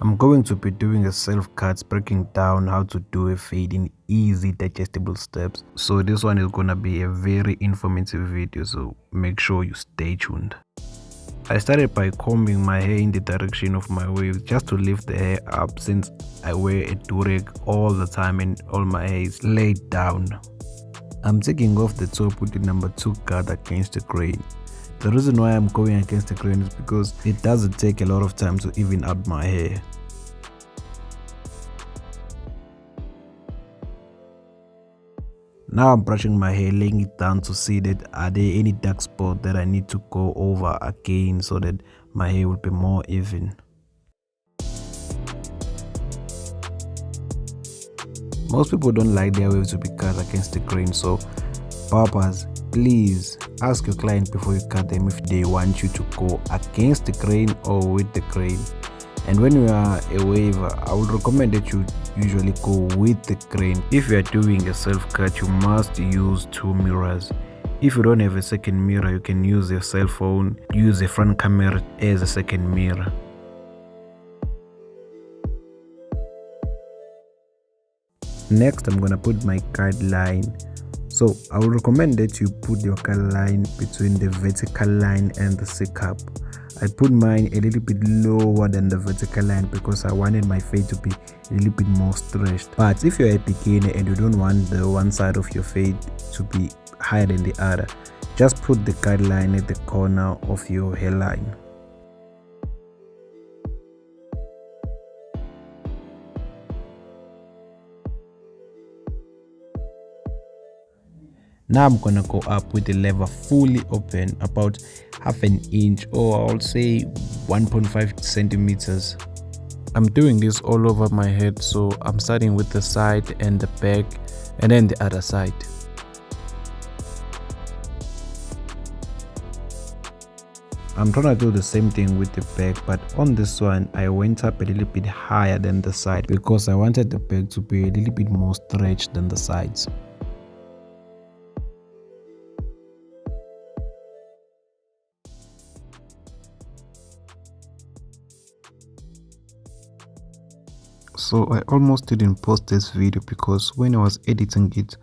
I'm going to be doing a self-cut, breaking down how to do a fade in easy digestible steps. So this one is gonna be a very informative video, so make sure you stay tuned. I started by combing my hair in the direction of my waves just to lift the hair up, since I wear a do-rag all the time and all my hair is laid down. I'm taking off the top with the number 2 guard against the grain. The reason why I'm going against the grain is because it doesn't take a lot of time to even out my hair. Now I'm brushing my hair, laying it down to see that are there any dark spots that I need to go over again so that my hair will be more even. Most people don't like their waves to be cut against the grain, so barbers, please ask your client before you cut them if they want you to go against the grain or with the grain. And when you are a waver, I would recommend that you usually go with the grain. If you are doing a self-cut, you must use 2 mirrors. If you don't have a second mirror, you can use your cell phone, use a front camera as a second mirror. Next, I'm gonna put my guideline. So I would recommend that you put your guideline between the vertical line and the C-cup. I put mine a little bit lower than the vertical line because I wanted my fade to be a little bit more stretched. But if you're a beginner and you don't want the one side of your fade to be higher than the other, just put the guideline at the corner of your hairline. Now I'm gonna go up with the lever fully open, about half an inch, or I'll say 1.5 centimeters. I'm doing this all over my head, so I'm starting with the side and the back and then the other side. I'm trying to do the same thing with the back, but on this one I went up a little bit higher than the side because I wanted the back to be a little bit more stretched than the sides. So I almost didn't post this video because when I was editing it,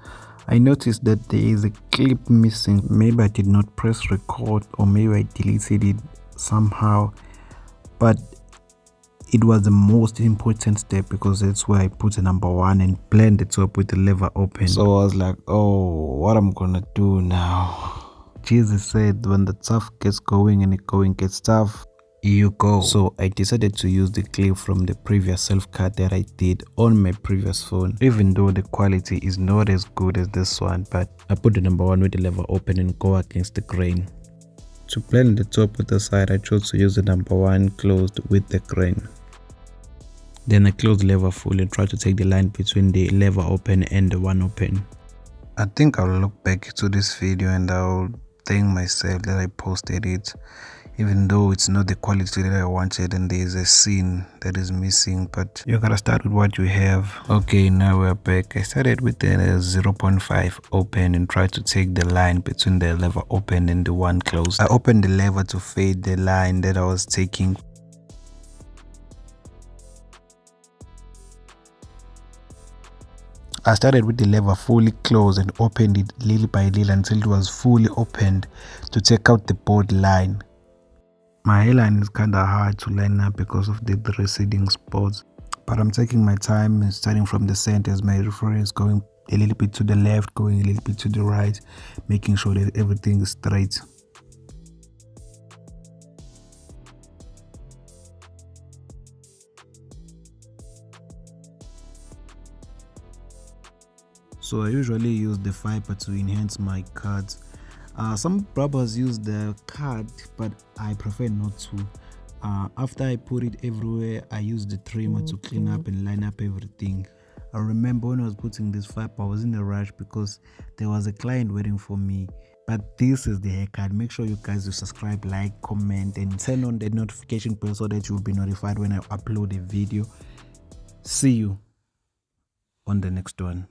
I noticed that there is a clip missing. Maybe I did not press record, or maybe I deleted it somehow, but it was the most important step because that's where I put the number 1 and blend the top with the lever open. So I was like, oh, what I'm gonna do now? Jesus said when the tough gets going and the going gets tough, you go. So I decided to use the clip from the previous self-cut that I did on my previous phone, even though the quality is not as good as this one, but I put the number 1 with the lever open and go against the grain. To blend the top with the side, I chose to use the number 1 closed with the grain. Then I close the lever full and try to take the line between the lever open and the 1 open. I think I'll look back to this video and I'll thank myself that I posted it, even though it's not the quality that I wanted and there's a scene that is missing, but you gotta start with what you have. Okay, now we're back. I started with the 0.5 open and tried to take the line between the lever open and the 1 closed. I opened the lever to fade the line that I was taking. I started with the lever fully closed and opened it little by little until it was fully opened to take out the board line. My hairline is kinda hard to line up because of the receding spots, but I'm taking my time and starting from the center as my reference, going a little bit to the left, going a little bit to the right, making sure that everything is straight. So I usually use the fiber to enhance my cuts. Some barbers use the cut, but I prefer not to. After I put it everywhere, I use the trimmer to clean up and line up everything. I remember when I was putting this fiber, I was in a rush because there was a client waiting for me. But this is the haircut. Make sure you guys will subscribe, like, comment, and turn on the notification bell so that you'll be notified when I upload a video. See you on the next one.